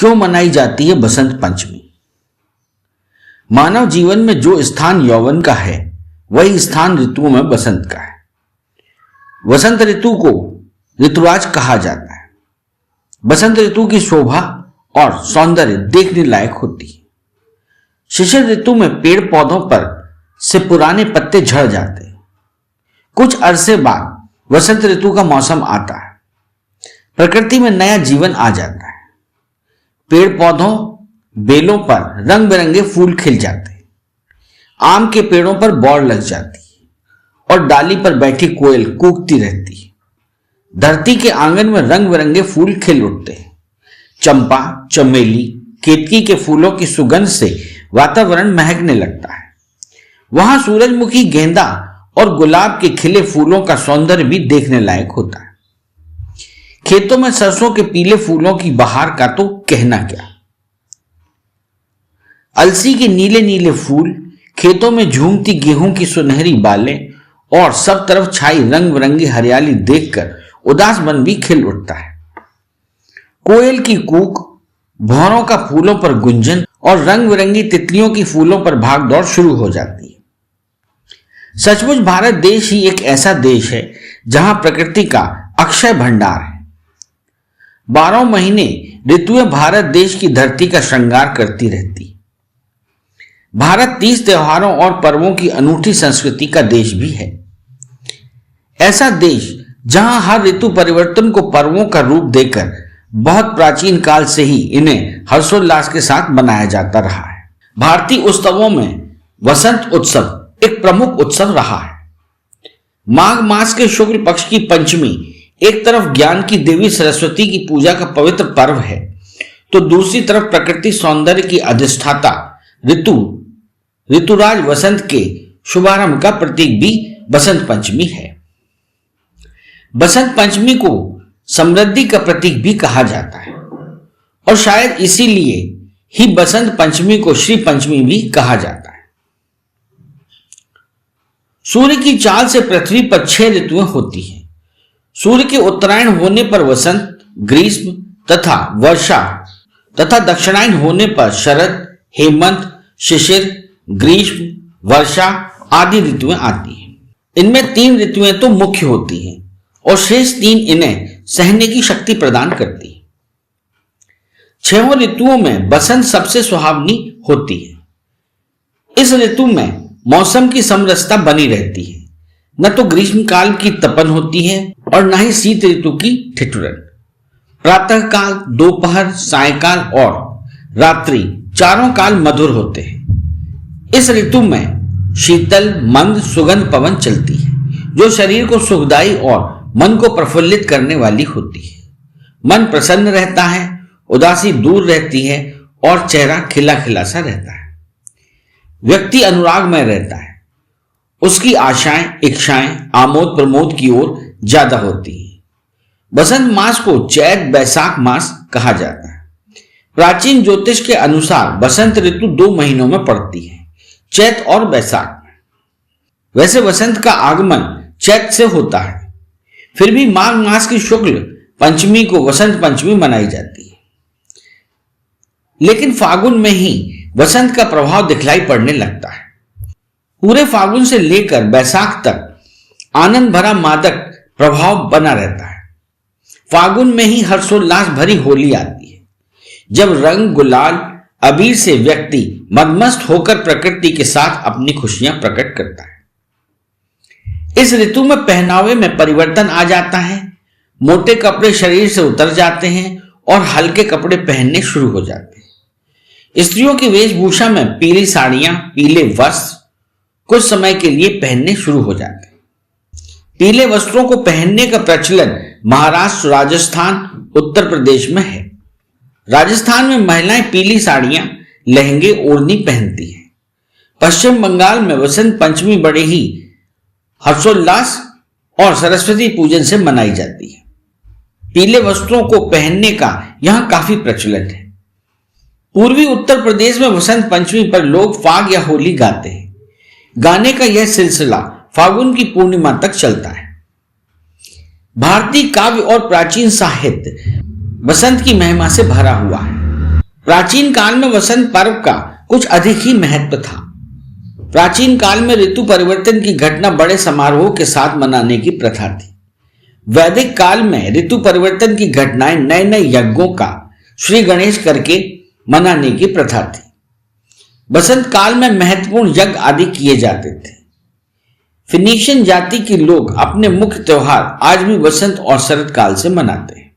क्यों मनाई जाती है बसंत पंचमी? मानव जीवन में जो स्थान यौवन का है वही स्थान ऋतुओं में बसंत का है। वसंत ऋतु को ऋतुराज कहा जाता है। बसंत ऋतु की शोभा और सौंदर्य देखने लायक होती है। शिशिर ऋतु में पेड़ पौधों पर से पुराने पत्ते झड़ जाते हैं। कुछ अरसे बाद वसंत ऋतु का मौसम आता है। प्रकृति में नया जीवन आ जाता है। पेड़ पौधों बेलों पर रंग बिरंगे फूल खिल जाते हैं। आम के पेड़ों पर बौर लग जाती है और डाली पर बैठी कोयल कूकती रहती है। धरती के आंगन में रंग बिरंगे फूल खिल उठते हैं। चंपा, चमेली, केतकी के फूलों की सुगंध से वातावरण महकने लगता है। वहां सूरजमुखी, गेंदा और गुलाब के खिले फूलों का सौंदर्य भी देखने लायक होता है। खेतों में सरसों के पीले फूलों की बहार का तो कहना क्या। अलसी के नीले नीले फूल, खेतों में झूमती गेहूं की सुनहरी बालें और सब तरफ छाई रंग बिरंगी हरियाली देखकर उदास मन भी खिल उठता है। कोयल की कूक, भौरों का फूलों पर गुंजन और रंग बिरंगी तितलियों की फूलों पर भागदौड़ शुरू हो जाती है। सचमुच भारत देश ही एक ऐसा देश है जहां प्रकृति का अक्षय भंडार है। 12 महीने ऋतुएं भारत देश की धरती का श्रृंगार करती रहती। भारत 30 त्योहारों और पर्वों की अनूठी संस्कृति का देश भी है। ऐसा देश जहां हर ऋतु परिवर्तन को पर्वों का रूप देकर बहुत प्राचीन काल से ही इन्हें हर्षोल्लास के साथ मनाया जाता रहा है। भारतीय उत्सवों में वसंत उत्सव एक प्रमुख उत्सव रहा है। माघ मास के शुक्ल पक्ष की पंचमी एक तरफ ज्ञान की देवी सरस्वती की पूजा का पवित्र पर्व है, तो दूसरी तरफ प्रकृति सौंदर्य की अधिष्ठाता ऋतुराज वसंत के शुभारंभ का प्रतीक भी बसंत पंचमी है। बसंत पंचमी को समृद्धि का प्रतीक भी कहा जाता है और शायद इसीलिए ही बसंत पंचमी को श्री पंचमी भी कहा जाता है। सूर्य की चाल से पृथ्वी पर 6 ऋतुएं होती हैं। सूर्य के उत्तरायण होने पर वसंत, ग्रीष्म तथा वर्षा तथा दक्षिणायन होने पर शरद, हेमंत, शिशिर, ग्रीष्म, वर्षा आदि ऋतुएं आती हैं। इनमें 3 ऋतुएं तो मुख्य होती हैं और शेष 3 इन्हें सहने की शक्ति प्रदान करती है। 6 ऋतुओं में बसंत सबसे सुहावनी होती है। इस ऋतु में मौसम की समरसता बनी रहती है। न तो ग्रीष्म काल की तपन होती है और न ही शीत ऋतु की ठिठुरन। प्रातः काल, दोपहर, सायंकाल और रात्रि चारों काल मधुर होते हैं। इस ऋतु में शीतल, मंद, सुगंध पवन चलती है जो शरीर को सुखदायी और मन को प्रफुल्लित करने वाली होती है। मन प्रसन्न रहता है, उदासी दूर रहती है और चेहरा खिला खिला सा रहता है। व्यक्ति अनुरागमय रहता है। उसकी आशाएं, इच्छाएं आमोद प्रमोद की ओर ज्यादा होती हैं। बसंत मास को चैत बैसाख मास कहा जाता है। प्राचीन ज्योतिष के अनुसार बसंत ऋतु 2 महीनों में पड़ती है, चैत और बैसाख में। वैसे वसंत का आगमन चैत से होता है, फिर भी माघ मास की शुक्ल पंचमी को वसंत पंचमी मनाई जाती है। लेकिन फागुन में ही वसंत का प्रभाव दिखलाई पड़ने लगता है। पूरे फागुन से लेकर बैसाख तक आनंद भरा मादक प्रभाव बना रहता है। फागुन में ही हर्षोल्लास भरी होली आती है, जब रंग, गुलाल, अबीर से व्यक्ति मदमस्त होकर प्रकृति के साथ अपनी खुशियां प्रकट करता है। इस ऋतु में पहनावे में परिवर्तन आ जाता है। मोटे कपड़े शरीर से उतर जाते हैं और हल्के कपड़े पहनने शुरू हो जाते हैं। स्त्रियों की वेशभूषा में पीली साड़ियां, पीले वस्त्र कुछ समय के लिए पहनने शुरू हो जाते हैं। पीले वस्त्रों को पहनने का प्रचलन महाराष्ट्र, राजस्थान, उत्तर प्रदेश में है। राजस्थान में महिलाएं पीली साड़ियां, लहंगे, ओढ़नी पहनती हैं। पश्चिम बंगाल में वसंत पंचमी बड़े ही हर्षोल्लास और सरस्वती पूजन से मनाई जाती है। पीले वस्त्रों को पहनने का यहां काफी प्रचलन है। पूर्वी उत्तर प्रदेश में वसंत पंचमी पर लोग फाग या होली गाते हैं। गाने का यह सिलसिला फागुन की पूर्णिमा तक चलता है। भारतीय काव्य और प्राचीन साहित्य बसंत की महिमा से भरा हुआ है। प्राचीन काल में वसंत पर्व का कुछ अधिक ही महत्व था। प्राचीन काल में ऋतु परिवर्तन की घटना बड़े समारोह के साथ मनाने की प्रथा थी। वैदिक काल में ऋतु परिवर्तन की घटनाएं नए नए यज्ञों का श्री गणेश करके मनाने की प्रथा थी। बसंत काल में महत्वपूर्ण यज्ञ आदि किए जाते थे। फिनीशियन जाति के लोग अपने मुख्य त्योहार आज भी वसंत और शरद काल से मनाते हैं।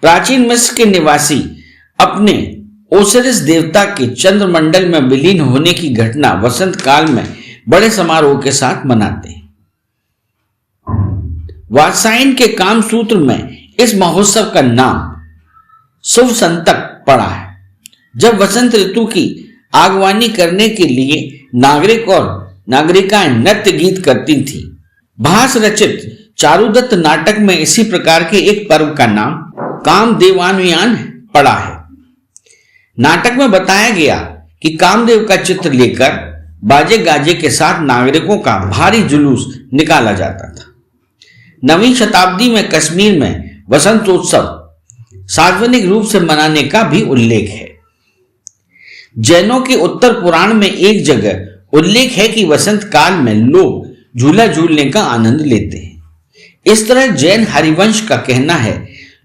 प्राचीन मिस्र के निवासी अपने ओसिरिस देवता के चंद्रमंडल में विलीन होने की घटना वसंत काल में बड़े समारोह के साथ मनाते हैं। वात्सायन के कामसूत्र में इस महोत्सव का नाम शुभ संतक पड़ा है। जब वसंत ऋतु की आगवानी करने के लिए नागरिक और नागरिकाएं नृत्य गीत करती थी। भास रचित चारुदत्त नाटक में इसी प्रकार के एक पर्व का नाम कामदेवानुयान पड़ा है। नाटक में बताया गया कि कामदेव का चित्र लेकर बाजे गाजे के साथ नागरिकों का भारी जुलूस निकाला जाता था। 9वीं शताब्दी में कश्मीर में वसंतोत्सव सार्वजनिक रूप से मनाने का भी उल्लेख है। जैनों के उत्तर पुराण में एक जगह उल्लेख है कि वसंत काल में लोग झूला झूलने का आनंद लेते हैं। इस तरह जैन हरिवंश का कहना है,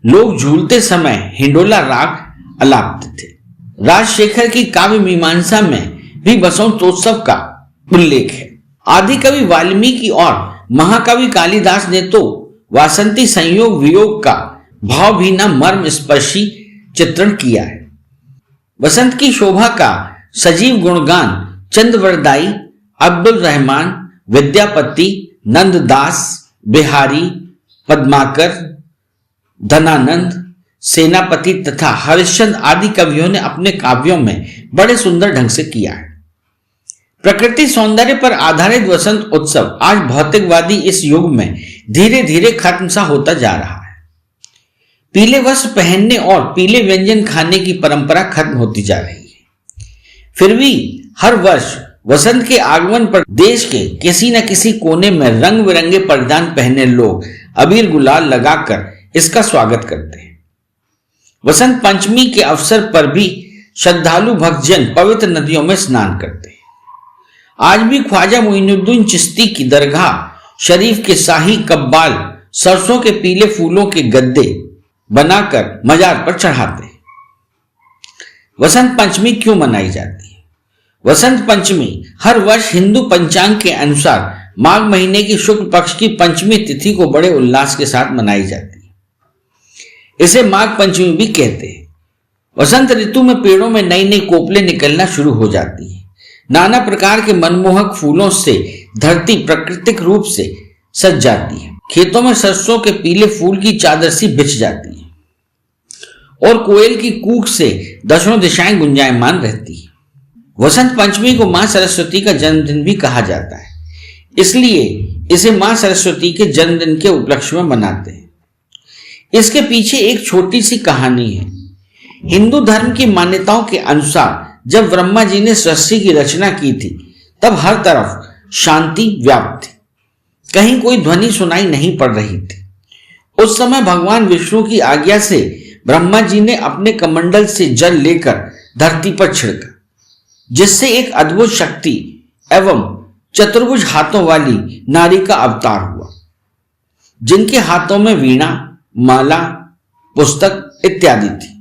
लोग झूलते समय हिंडोला राग अलापते थे। राजशेखर की काव्य मीमांसा में भी वसंतोत्सव का उल्लेख है। आदि कवि वाल्मीकि और महाकवि कालिदास ने तो वासंती संयोग वियोग का भावभीना मर्म स्पर्शी चित्रण किया है। वसंत की शोभा का सजीव गुणगान चंद्रवरदाई, अब्दुल रहमान, विद्यापति, नंददास, बिहारी, पद्माकर, धनानंद, सेनापति तथा हरिश्चंद्र आदि कवियों ने अपने काव्यों में बड़े सुंदर ढंग से किया है। प्रकृति सौंदर्य पर आधारित वसंत उत्सव आज भौतिकवादी इस युग में धीरे धीरे खत्म सा होता जा रहा है। पीले वस्त्र पहनने और पीले व्यंजन खाने की परंपरा खत्म होती जा रही है। फिर भी हर वर्ष वसंत के आगमन पर देश के किसी न किसी कोने में रंग बिरंगे परिधान पहने लोग अबीर गुलाल लगाकर इसका स्वागत करते हैं। वसंत पंचमी के अवसर पर भी श्रद्धालु भक्तजन पवित्र नदियों में स्नान करते हैं। आज भी ख्वाजा मोइनुद्दीन चिश्ती की दरगाह शरीफ के शाही कब्बाल सरसों के पीले फूलों के गद्दे बनाकर मजार पर चढ़ाते हैं। वसंत पंचमी क्यों मनाई जाती है? वसंत पंचमी हर वर्ष हिंदू पंचांग के अनुसार माघ महीने की शुक्ल पक्ष की पंचमी तिथि को बड़े उल्लास के साथ मनाई जाती है। इसे माघ पंचमी भी कहते हैं। वसंत ऋतु में पेड़ों में नई नई कोपलें निकलना शुरू हो जाती हैं। नाना प्रकार के मनमोहक फूलों से धरती प्राकृतिक रूप से सज जाती है। खेतों में सरसों के पीले फूल की चादर सी बिछ जाती है और कोयल की कूक से दसों दिशाएं गुंजायमान रहती है। वसंत पंचमी को मां सरस्वती का जन्मदिन भी कहा जाता है, इसलिए इसे मां सरस्वती के जन्मदिन के उपलक्ष्य में मनाते हैं। इसके पीछे एक छोटी सी कहानी है। हिंदू धर्म की मान्यताओं के अनुसार जब ब्रह्मा जी ने सृष्टि की रचना की थी तब हर तरफ शांति व्याप्त थी, कहीं कोई ध्वनि सुनाई नहीं पड़ रही थी। उस समय भगवान विष्णु की आज्ञा से ब्रह्मा जी ने अपने कमंडल से जल लेकर धरती पर छिड़का, जिससे एक अद्भुत शक्ति एवं चतुर्भुज हाथों वाली नारी का अवतार हुआ, जिनके हाथों में वीणा, माला, पुस्तक इत्यादि थी।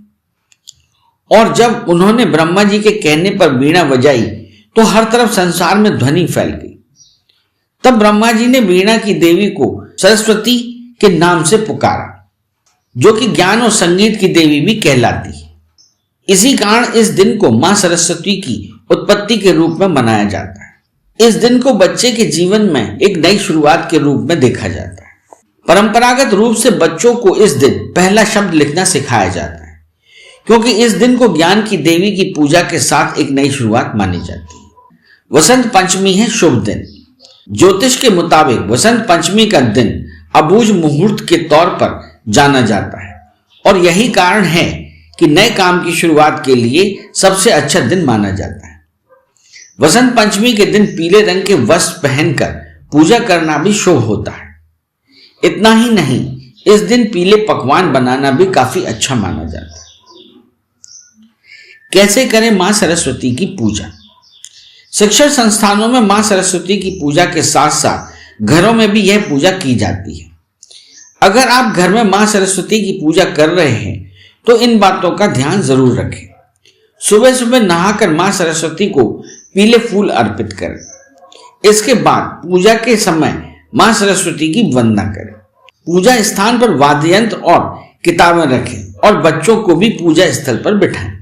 और जब उन्होंने ब्रह्मा जी के कहने पर वीणा बजाई तो हर तरफ संसार में ध्वनि फैल गई। तब ब्रह्मा जी ने वीणा की देवी को सरस्वती के नाम से पुकारा, जो कि ज्ञान और संगीत की देवी भी कहलाती है। इसी कारण इस दिन को मां सरस्वती की उत्पत्ति के रूप में मनाया जाता है। इस दिन को बच्चे के जीवन में एक नई शुरुआत के रूप में देखा जाता है। परंपरागत रूप से बच्चों को इस दिन पहला शब्द लिखना सिखाया जाता है, क्योंकि इस दिन को ज्ञान की देवी की पूजा के साथ एक नई शुरुआत मानी जाती है। वसंत पंचमी है शुभ दिन। ज्योतिष के मुताबिक वसंत पंचमी का दिन अबूझ मुहूर्त के तौर पर जाना जाता है और यही कारण है कि नए काम की शुरुआत के लिए सबसे अच्छा दिन माना जाता है। वसंत पंचमी के दिन पीले रंग के वस्त्र पहनकर पूजा करना भी शुभ होता है। इतना ही नहीं, इस दिन पीले पकवान बनाना भी काफी अच्छा माना जाता है। कैसे करें मां सरस्वती की पूजा। शिक्षण संस्थानों में मां सरस्वती की पूजा के साथ साथ घरों में भी यह पूजा की जाती है। अगर आप घर में मां सरस्वती की पूजा कर रहे हैं तो इन बातों का ध्यान जरूर रखें। सुबह सुबह नहाकर मां सरस्वती को पीले फूल अर्पित करें। इसके बाद पूजा के समय मां सरस्वती की वंदना करें। पूजा स्थान पर वाद्य यंत्र और किताबें रखें और बच्चों को भी पूजा स्थल पर बिठाएं।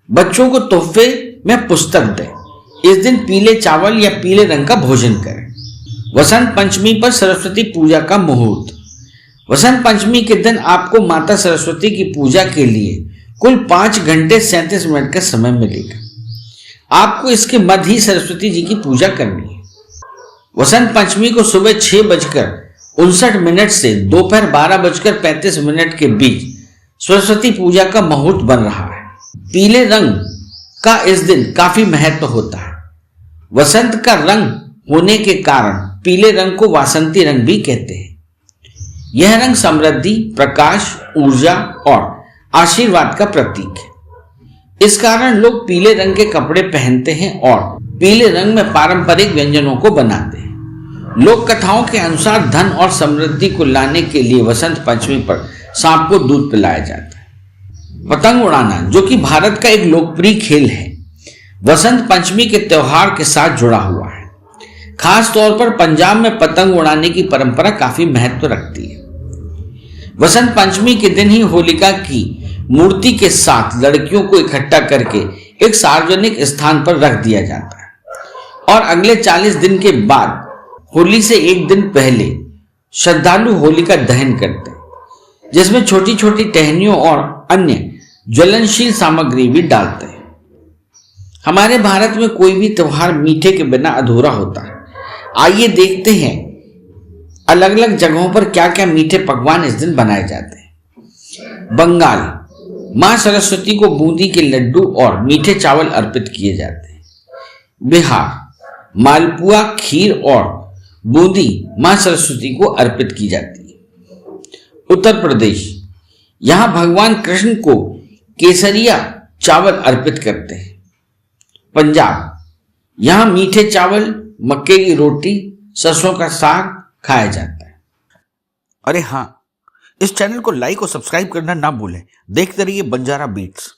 बच्चों को तोहफे में पुस्तक दें। इस दिन पीले चावल या पीले रंग का भोजन करें। वसंत पंचमी पर सरस्वती पूजा का मुहूर्त। वसंत पंचमी के दिन आपको माता सरस्वती की पूजा के लिए कुल 5 घंटे 37 मिनट का समय मिलेगा। आपको इसके मध्य ही सरस्वती जी की पूजा करनी है। वसंत पंचमी को सुबह 6:59 से दोपहर 12:35 के बीच सरस्वती पूजा का मुहूर्त बन रहा है। पीले रंग का इस दिन काफी महत्व होता है। वसंत का रंग होने के कारण पीले रंग को वासंती रंग भी कहते हैं। यह रंग समृद्धि, प्रकाश, ऊर्जा और आशीर्वाद का प्रतीक है। इस कारण लोग पीले रंग के कपड़े पहनते हैं और पीले रंग में पारंपरिक व्यंजनों को बनाते हैं। लोक कथाओं के अनुसार धन और समृद्धि को लाने के लिए वसंत पंचमी पर सांप को दूध पिलाया जाता है। पतंग उड़ाना, जो कि भारत का एक लोकप्रिय खेल है, वसंत पंचमी के त्योहार के साथ जुड़ा हुआ है। खास तौर पर पंजाब में पतंग उड़ाने की परंपरा काफी महत्व रखती है। वसंत पंचमी के दिन ही होलिका की मूर्ति के साथ लड़कियों को इकट्ठा करके एक सार्वजनिक स्थान पर रख दिया जाता है और अगले 40 दिन के बाद होली से एक दिन पहले श्रद्धालु होलिका दहन करते हैं, जिसमें छोटी छोटी टहनियों और अन्य ज्वलनशील सामग्री भी डालते हैं। हमारे भारत में कोई भी त्योहार मीठे के बिना अधूरा होता है। आइए देखते हैं अलग अलग जगहों पर क्या क्या मीठे पकवान इस दिन बनाए जाते हैं। बंगाल, मां सरस्वती को बूंदी के लड्डू और मीठे चावल अर्पित किए जाते हैं। बिहार, मालपुआ, खीर और बूंदी मां सरस्वती को अर्पित की जाती है। उत्तर प्रदेश, यहां भगवान कृष्ण को केसरिया चावल अर्पित करते हैं। पंजाब, यहां मीठे चावल, मक्के की रोटी, सरसों का साग खाया जाता है। अरे हाँ, इस चैनल को लाइक और सब्सक्राइब करना ना भूलें। देखते रहिए बंजारा बीट्स।